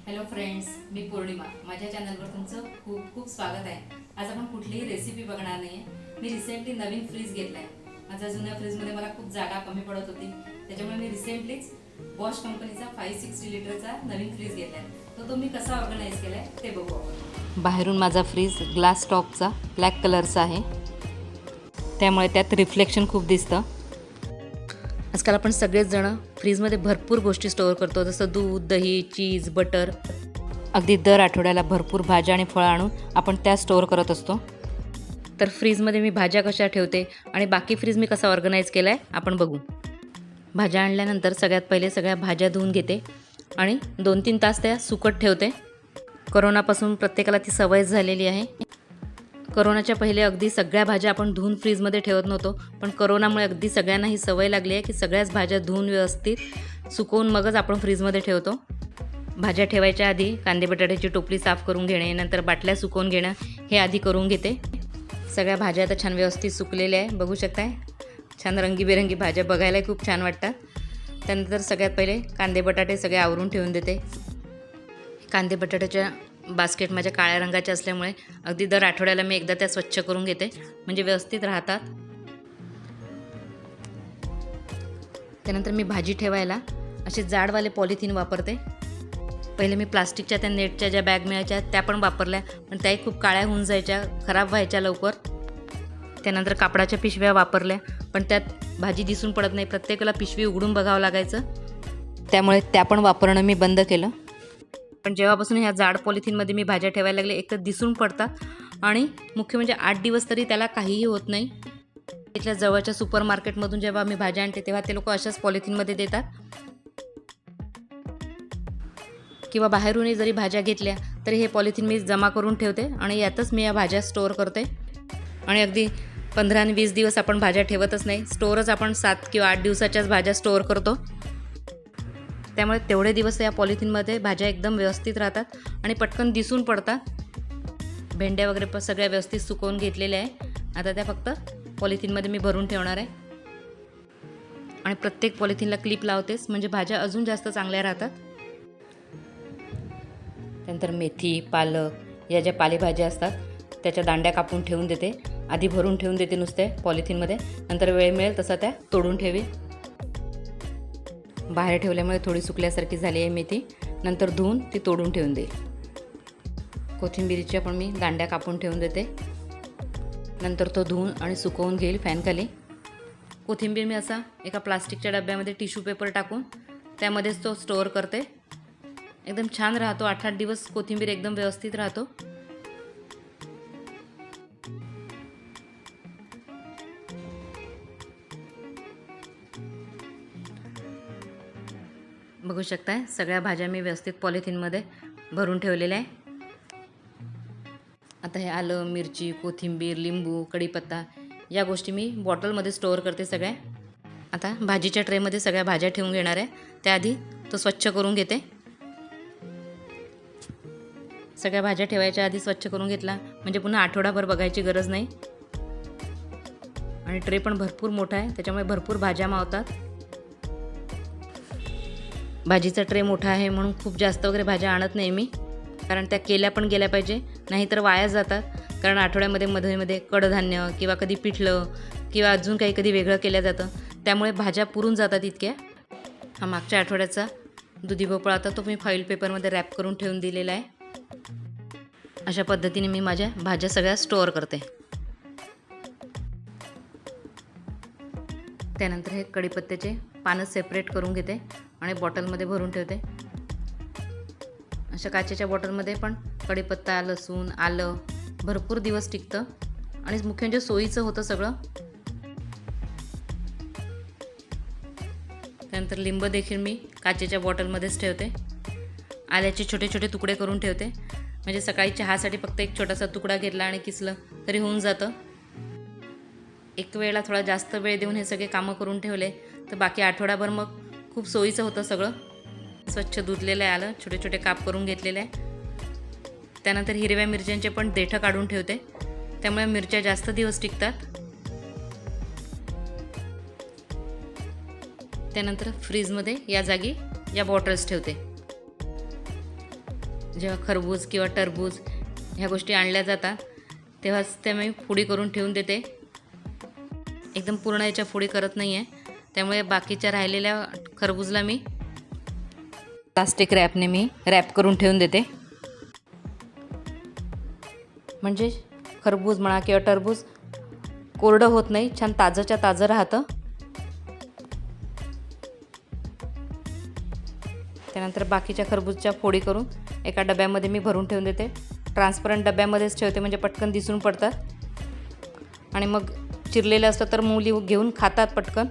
Hello friends, मी पौर्णिमा. माझ्या चॅनलवर तुमचं खूप खूप स्वागत आहे. आज आपण कुठलीही रेसिपी बघणार नाही आहे. मी रिसेंटली नवीन फ्रीज घेतला आहे. माझ्या जुन्या फ्रीजमध्ये मला खूप जागा कमी पडत होती, त्याच्यामुळे मी रिसेंटलीच बॉश कंपनीचा 560 लिटरचा नवीन फ्रीज घेतला आहे. तो मी कसा ऑर्गनाईज केला आहे ते बघू आपण. बाहेरून माझा फ्रीज ग्लास टॉपचा ब्लॅक कलरचा आहे, त्यामुळे त्यात रिफ्लेक्शन खूप दिसतं. आजकाल आपण सगळेच जण फ्रीजमध्ये भरपूर गोष्टी स्टोअर करतो, जसं दूध, दही, चीज, बटर. अगदी दर आठवड्याला भरपूर भाज्या आणि फळं आणून आपण त्या स्टोअर करत असतो. तर फ्रीजमध्ये मी भाज्या कशा ठेवते आणि बाकी फ्रीज मी कसा ऑर्गनाईज केला आहे आपण बघू. भाज्या आणल्यानंतर सगळ्यात पहिले सगळ्या भाज्या धुवून घेते आणि 2-3 तास त्या सुकत ठेवते. कोरोनापासून प्रत्येकाला ती सवय झालेली आहे. कोरोनाच्या पहिले अगदी सगळ्या भाज्या आपण धुवून फ्रीजमध्ये ठेवत नव्हतो, पण कोरोनामुळे अगदी सगळ्यांना ही सवय लागली आहे की सगळ्याच भाज्या धुवून व्यवस्थित सुकवून मगच आपण फ्रीजमध्ये ठेवतो. भाज्या ठेवायच्या आधी कांदे बटाट्याची टोपली साफ करून घेणे, नंतर बाटल्या सुकवून घेणं हे आधी करून घेते. सगळ्या भाज्या आता छान व्यवस्थित सुकलेल्या आहे, बघू शकताय. छान रंगीबेरंगी भाज्या बघायला खूप छान वाटतात. त्यानंतर सगळ्यात पहिले कांदे बटाटे सगळे आवरून ठेवून देते. कांदे बटाट्याच्या बास्केट माझ्या काळ्या रंगाच्या असल्यामुळे अगदी दर आठवड्याला मी एकदा त्या स्वच्छ करून घेते, म्हणजे व्यवस्थित राहतात. त्यानंतर मी भाजी ठेवायला असे जाडवाले पॉलिथिन वापरते. पहिले मी प्लास्टिकच्या त्या नेटच्या ज्या बॅग मिळायच्या त्या पण वापरल्या, पण त्याही खूप काळ्या होऊन जायच्या, खराब व्हायच्या लवकर. त्यानंतर कापडाच्या पिशव्या वापरल्या, पण त्यात भाजी दिसून पडत नाही, प्रत्येकाला पिशवी उघडून बघावं लागायचं, त्यामुळे त्या पण वापरणं मी बंद केलं. पण जेव्हापासून ह्या जाड पॉलिथिनमध्ये मी भाज्या ठेवायला लागले, एक तर दिसून पडतात आणि मुख्य म्हणजे 8 दिवस तरी त्याला काहीही होत नाही. इथल्या जवळच्या सुपर मार्केटमधून जेव्हा मी भाज्या आणते तेव्हा ते लोक अशाच पॉलिथिनमध्ये देतात, किंवा बाहेरूनही जरी भाज्या घेतल्या तरी हे पॉलिथिन मी जमा करून ठेवते आणि यातच मी या भाज्या स्टोअर करते. आणि अगदी 15 आणि 20 दिवस आपण भाज्या ठेवतच नाही, स्टोअरच आपण 7 किंवा 8 दिवसाच्याच भाज्या स्टोअर करतो. त्यामुळे तेवढे दिवस या पॉलिथिनमध्ये भाज्या एकदम व्यवस्थित राहतात आणि पटकन दिसून पडतात. भेंड्या वगैरे पण सगळ्या व्यवस्थित सुकवून घेतलेल्या आहे. आता त्या फक्त पॉलिथिनमध्ये मी भरून ठेवणार आहे आणि प्रत्येक पॉलिथिनला क्लिप लावतेच, म्हणजे भाज्या अजून जास्त चांगल्या राहतात. त्यानंतर मेथी, पालक या ज्या पालेभाज्या असतात त्याच्या दांड्या कापून ठेवून देते. आधी भरून ठेवून देते नुसते पॉलिथिनमध्ये, नंतर वेळ मिळेल तसा त्या तोडून ठेवी. बाहेर ठेवल्यामुळे थोडी सुकल्यासारखी झाली आहे मेथी, नंतर धुवून ती तोडून ठेवून देईल. कोथिंबीरीच्या पण मी दांड्या कापून ठेवून देते, नंतर तो धुवून आणि सुकवून घेईल फॅनखाली. कोथिंबीर मी असा एका प्लास्टिकच्या डब्यामध्ये टिश्यू पेपर टाकून त्यामध्येच तो स्टोअर करते. एकदम छान राहतो, 8-8 दिवस कोथिंबीर एकदम व्यवस्थित राहतो. बघू शकताय सगळ्या भाज्या मी व्यवस्थित पॉलिथिनमध्ये भरून ठेवलेल्या आहे. आता हे आलं, मिरची, कोथिंबीर, लिंबू, कढीपत्ता या गोष्टी मी बॉटलमध्ये स्टोअर करते सगळ्या. आता भाजीच्या ट्रेमध्ये सगळ्या भाज्या ठेवून घेणार आहे, त्याआधी तो स्वच्छ करून घेते. सगळ्या भाज्या ठेवायच्या आधी स्वच्छ करून घेतला म्हणजे पुन्हा आठवडाभर बघायची गरज नाही. आणि ट्रे पण भरपूर मोठा आहे, त्याच्यामुळे भरपूर भाज्या मावतात. भाजीचा ट्रे मोठा आहे म्हणून खूप जास्त वगैरे भाज्या आणत नाही मी, कारण त्या केल्या पण गेल्या पाहिजे, नाहीतर वाया जातात. कारण आठवड्यामध्ये मध्ये कडधान्य किंवा कधी पिठलं किंवा अजून काही कधी वेगळं केलं जातं, त्यामुळे भाज्या पुरून जातात इतक्या. हा मागच्या आठवड्याचा दुधी भोपळा आता तो मी फॉईल पेपरमध्ये रॅप करून ठेवून दिलेला आहे. अशा पद्धतीने मी माझ्या भाज्या सगळ्या स्टोअर करते. त्यानंतर हे कढीपत्त्याचे पानं सेपरेट करून घेते आणि बॉटलमध्ये भरून ठेवते. अशा काचेच्या बॉटलमध्ये पण कढीपत्ता, लसूण, आलं भरपूर दिवस टिकतं आणि मुख्य म्हणजे सोयीचं होतं सगळं. त्यानंतर लिंब देखील मी काचेच्या बॉटलमध्येच ठेवते. आल्याचे छोटे छोटे तुकडे करून ठेवते, म्हणजे सकाळी चहासाठी फक्त एक छोटासा तुकडा घेतला आणि किसलं तरी होऊन जातं. एक वेळेला थोडा जास्त वेळ देऊन हे सगळे कामं करून ठेवले तर बाकी आठवडाभर मग खूप सोयीचं होतं सगळं. स्वच्छ धुतलेलं आहे आलं, छोटे छोटे काप करून घेतलेले आहे. त्यानंतर हिरव्या मिरच्यांचे पण देठं काढून ठेवते, त्यामुळे मिरच्या जास्त दिवस टिकतात. त्यानंतर फ्रीजमध्ये या जागी या बॉटल्स ठेवते. जेव्हा खरबूज किंवा टरबूज ह्या गोष्टी आणल्या जातात तेव्हाच त्या मी फोडी करून ठेवून देते. एकदम पूर्ण याच्या फोडी करत नाही आहे, त्यामुळे बाकीच्या राहिलेल्या खरबूजला मी प्लास्टिक रॅपने मी रॅप करून ठेवून देते. म्हणजे खरबूज म्हणा किंवा टरबूज कोरडं होत नाही, छान ताजंच्या ताजं राहतं. त्यानंतर बाकीच्या खरबूजच्या फोडी करून एका डब्यामध्ये मी भरून ठेवून देते. ट्रान्सपरंट डब्यामध्येच ठेवते म्हणजे पटकन दिसून पडतात. आणि मग चिरलेलं असतं तर मुली घेऊन खातात पटकन.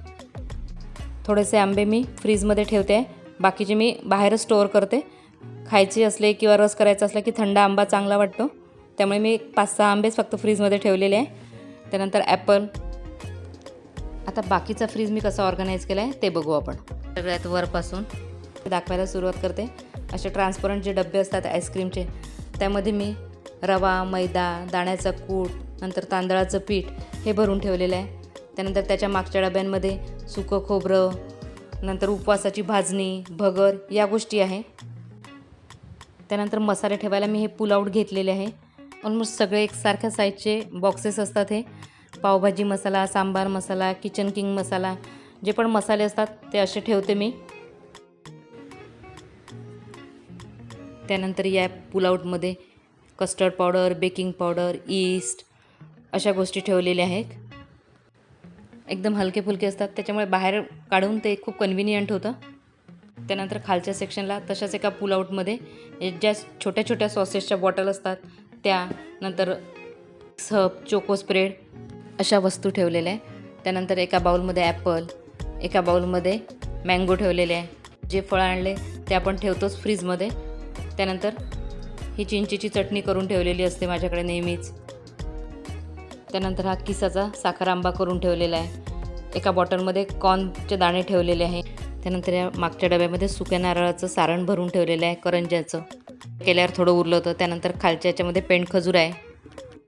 थोडेसे आंबे मी फ्रीजमध्ये ठेवते, बाकीचे मी बाहेरच स्टोअर करते. खायचे असले किंवा रस करायचा असला की थंड आंबा चांगला वाटतो, त्यामुळे मी 5-6 आंबेच फक्त फ्रीजमध्ये ठेवलेले आहे. त्यानंतर ॲपल. आता बाकीचा फ्रीज मी कसा ऑर्गनाईज केला आहे ते बघू आपण. सगळ्यात वरपासून दाखवायला सुरुवात करते. असे ट्रान्सपरंट जे डबे असतात आईस्क्रीमचे, त्यामध्ये मी रवा, मैदा, दाण्याचा कूट, नंतर तांदळाचं पीठ हे भरून ठेवलेलं आहे. त्यानंतर त्याच्या मागच्या डब्यांमध्ये सुकं खोबरं, नंतर उपवासाची भाजणी, भगर या गोष्टी आहे. त्यानंतर मसाले ठेवायला मी हे पुल आउट घेतलेले आहे. ऑलमोस्ट सगळे एकसारख्या साईजचे बॉक्सेस असतात. हे पावभाजी मसाला, सांबार मसाला, किचन किंग मसाला, जे पण मसाले असतात ते असे ठेवते मी. त्यानंतर या पुलआउटमध्ये custard powder, baking powder, yeast अशा गोष्टी ठेवलेल्या आहेत. एकदम हलके फुलके असतात, त्याच्यामुळे बाहेर काढून ते खूप कन्व्हिनियंट होतं. त्यानंतर खालच्या सेक्शनला तशाच एका पुलआउटमध्ये ज्या छोट्या छोट्या सॉसेसच्या बॉटल असतात त्या, नंतर सब, चोको स्प्रेड अशा वस्तू ठेवलेल्या आहे. त्यानंतर एका बाउलमध्ये ॲपल, एका बाउलमध्ये मँगो ठेवलेले आहे. जे फळं आणले ते आपण ठेवतोच फ्रीजमध्ये. त्यानंतर ही चिंचेची चटणी करून ठेवलेली असते माझ्याकडे नेहमीच. त्यानंतर हा किसाचा साखर आंबा करून ठेवलेला आहे. एका बॉटलमध्ये कॉर्नचे दाणे ठेवलेले आहे. त्यानंतर या मागच्या डब्यामध्ये सुक्या नारळाचं सारण भरून ठेवलेलं आहे, करंज्याचं. केल्यावर थोडं उरलं होतं. त्यानंतर खालच्या याच्यामध्ये पेंड खजूर आहे.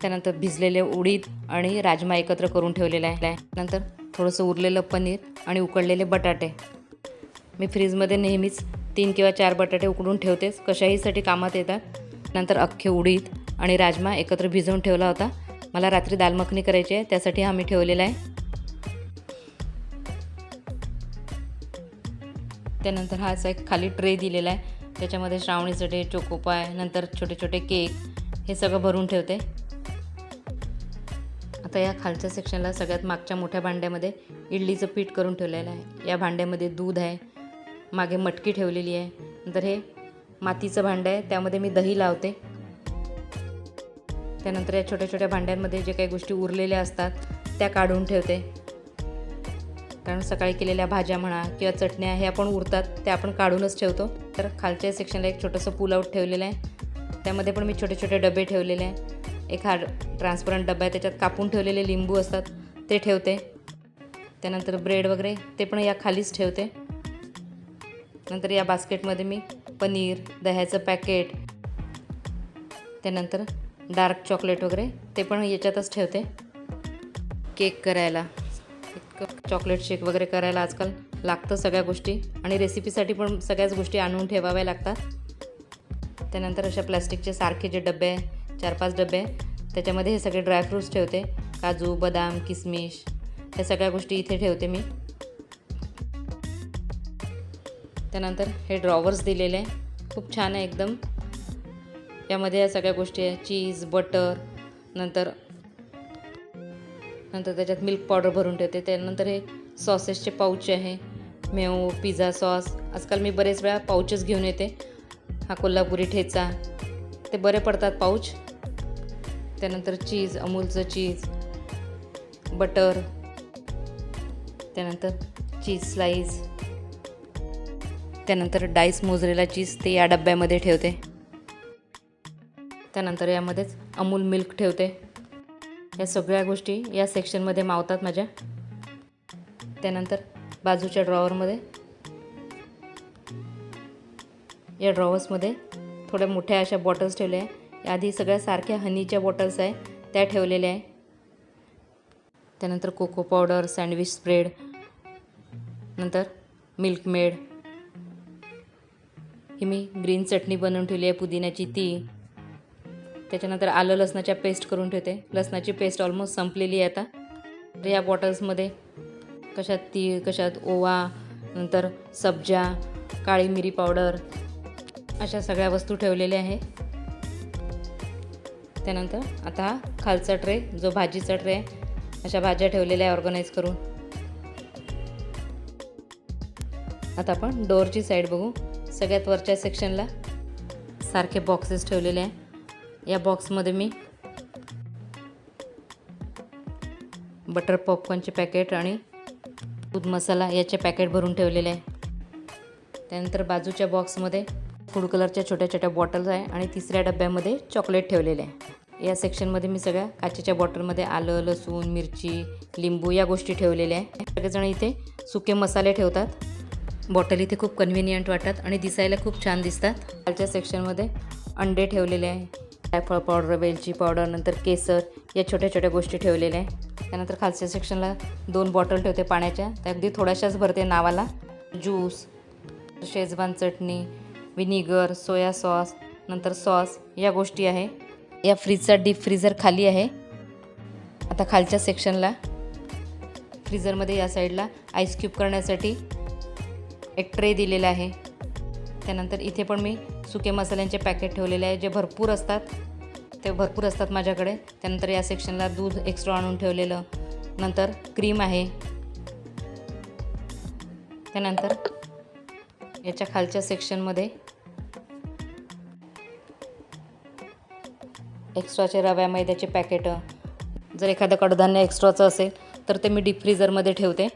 त्यानंतर भिजलेले उडीद आणि राजमा एकत्र करून ठेवलेला आहे. नंतर थोडंसं उरलेलं पनीर आणि उकडलेले बटाटे. मी फ्रीजमध्ये नेहमीच 3 किंवा 4 बटाटे उकडून ठेवतेच, कशाहीसाठी कामात येतात. नंतर अख्खे उडीद आणि राजमा एकत्र भिजवून ठेवला होता. मला रात्री दाल मखनी करायची आहे, त्यासाठी हा मी ठेवलेला आहे. त्यानंतर हा असा एक खाली ट्रे दिलेला आहे, त्याच्यामध्ये श्रावणीचं डे, चोकोपाय, नंतर छोटे छोटे केक हे सगळं भरून ठेवते. आता या खालच्या सेक्शनला सगळ्यात मागच्या मोठ्या भांड्यामध्ये इडलीचं पीठ करून ठेवलेलं आहे. या भांड्यामध्ये दूध आहे, मागे मटकी ठेवलेली आहे. नंतर हे मातीचं भांडं आहे, त्यामध्ये मी दही लावते. त्यानंतर या छोट्या छोट्या भांड्यांमध्ये जे काही गोष्टी उरलेल्या असतात त्या काढून ठेवते, कारण सकाळी केलेल्या भाज्या म्हणा किंवा चटण्या हे आपण उरतात त्या आपण काढूनच ठेवतो. तर खालच्या सेक्शनला एक छोटंसं पुल आउट ठेवलेलं आहे, त्यामध्ये पण मी छोटे छोटे डबे ठेवलेले आहे. एक हा ट्रान्सपरंट डबा आहे, त्याच्यात कापून ठेवलेले लिंबू असतात ते ठेवते. त्यानंतर ब्रेड वगैरे ते पण या खालीच ठेवते. नंतर या बास्केटमध्ये मी पनीर, दह्याचं पॅकेट, त्यानंतर डार्क चॉकलेट वगैरे ते पण याच्यातच ठेवते. केक करायला, चॉकलेट शेक वगैरे करायला आजकाल लागतं सगळ्या गोष्टी, आणि रेसिपीसाठी पण सगळ्याच गोष्टी आणून ठेवाव्या लागतात. त्यानंतर अशा प्लॅस्टिकचे सारखे जे डबे आहे, 4-5 डबे, त्याच्यामध्ये हे सगळे ड्रायफ्रूट्स ठेवते. काजू, बदाम, किसमिश ह्या सगळ्या गोष्टी इथे ठेवते मी. त्यानंतर हे ड्रॉवर्स दिलेले आहे, खूप छान आहे एकदम. यामध्ये या सगळ्या गोष्टी आहे, चीज, बटर, नंतर त्याच्यात मिल्क पावडर भरून ठेवते. त्यानंतर हे सॉसेसचे पाऊच आहे, मेओ, पिझ्झा सॉस. आजकाल मी बरेच वेळा पाऊचच घेऊन येते. हा कोल्हापुरी ठेचा, ते बरे पडतात पाऊच. त्यानंतर चीज, अमूलचं चीज, बटर, त्यानंतर चीज स्लाईस, त्यानंतर डाईस मोजरेला चीज ते या डब्यामध्ये ठेवते. त्यानंतर यामध्येच अमूल मिल्क ठेवते. या सगळ्या गोष्टी या सेक्शनमध्ये मावतात माझ्या. त्यानंतर बाजूच्या ड्रॉवरमध्ये, या ड्रॉवर्समध्ये थोड्या मोठ्या अशा बॉटल्स ठेवल्या आहे. आधी सगळ्या सारख्या हनीच्या बॉटल्स आहे त्या ठेवलेल्या आहे. त्यानंतर कोको पावडर, सँडविच स्प्रेड, नंतर मिल्क मेड, ही मी ग्रीन चटणी बनवून ठेवली आहे पुदिन्याची ती. त्याच्यानंतर आलं लसणाच्या पेस्ट करून ठेवते. लसणाची पेस्ट ऑलमोस्ट संपलेली आहे आता. तर या बॉटल्समध्ये कशात तीळ, कशात ओवा, नंतर सब्जा, काळी मिरी पावडर अशा सगळ्या वस्तू ठेवलेल्या आहे. त्यानंतर आता हा खालचा ट्रे जो भाजीचा ट्रे आहे, अशा भाज्या ठेवलेल्या आहे ऑर्गनाईज करून. आता आपण डोअरची साईड बघू. सगळ्यात वरच्या सेक्शनला सारखे बॉक्सेस ठेवलेले आहे. या बॉक्समध्ये मी बटर पॉपकॉर्नचे पॅकेट आणि दूध मसाला याचे पॅकेट भरून ठेवलेले आहे. त्यानंतर बाजूच्या बॉक्समध्ये फूड कलरच्या छोट्या छोट्या बॉटल्स आहे आणि तिसऱ्या डब्यामध्ये चॉकलेट ठेवलेले आहे. या सेक्शनमध्ये मी सगळ्या काचेच्या बॉटलमध्ये आलं, लसूण, मिरची, लिंबू या गोष्टी ठेवलेल्या आहे. सगळेजण इथे सुके मसाले ठेवतात. बॉटल इथे खूप कन्व्हिनियंट वाटतात आणि दिसायला खूप छान दिसतात. खालच्या सेक्शनमध्ये अंडे ठेवलेले आहे, जायफळ पावडर, वेलची पावडर, नंतर केसर या छोट्या छोट्या गोष्टी ठेवलेल्या आहे. त्यानंतर खालच्या सेक्शनला 2 बॉटल ठेवते पाण्याच्या. त्या अगदी थोड्याशाच भरते नावाला. ज्यूस, शेजवान चटणी, विनिगर, सोया सॉस, नंतर सॉस या गोष्टी आहे. या फ्रीजचा डीप फ्रीझर खाली आहे. आता खालच्या सेक्शनला फ्रीझरमध्ये या साईडला आईस क्यूब करण्यासाठी एक ट्रे दिलेला आहे. त्यानंतर इथे पण मी सुके मसाल्यांचे पॅकेट ठेवलेले आहे, जे भरपूर असतात. ते भरपूर असतात माझ्याकडे. त्यानंतर या सेक्शनला दूध एक्स्ट्रा आणून ठेवलेलं, नंतर क्रीम आहे. त्यानंतर याच्या खालच्या सेक्शनमध्ये एक्स्ट्राचे रव्या मैद्याचे पॅकेटं. जर एखादं कडधान्य एक्स्ट्राचं असेल तर ते मी डीप फ्रीझरमध्ये ठेवते.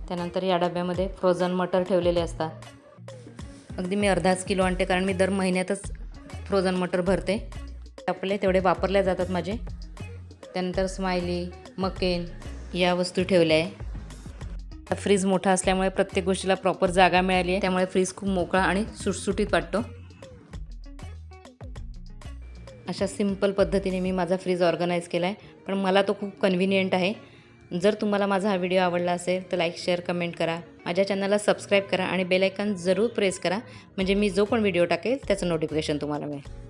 त्यानंतर या डब्यामध्ये फ्रोझन मटर ठेवलेले असतात. अगदी मी अर्धाच किलो आणते, कारण मी दर महिन्यातच फ्रोझन मटर भरते. आपले तेवढे वापरल्या जातात माझे. त्यानंतर स्माइली, मकेन या वस्तू ठेवल्या आहे. फ्रीज मोठा असल्यामुळे प्रत्येक गोष्टीला प्रॉपर जागा मिळाली आहे. त्यामुळे फ्रीज खूप मोकळा आणि सुटसुटीत वाटतो. अशा सिंपल पद्धतीने मी माझा फ्रीज ऑर्गनाईज केला आहे, पण मला तो खूप कन्व्हिनियंट आहे. जर तुम्हाला माझा हा व्हिडिओ आवडला असेल तर लाईक, शेअर, कमेंट करा. माझ्या चॅनलला सबस्क्राईब करा आणि बेल आयकॉन जरूर प्रेस करा, म्हणजे मी जो पण व्हिडिओ टाकेल त्याचं नोटिफिकेशन तुम्हाला मिळेल.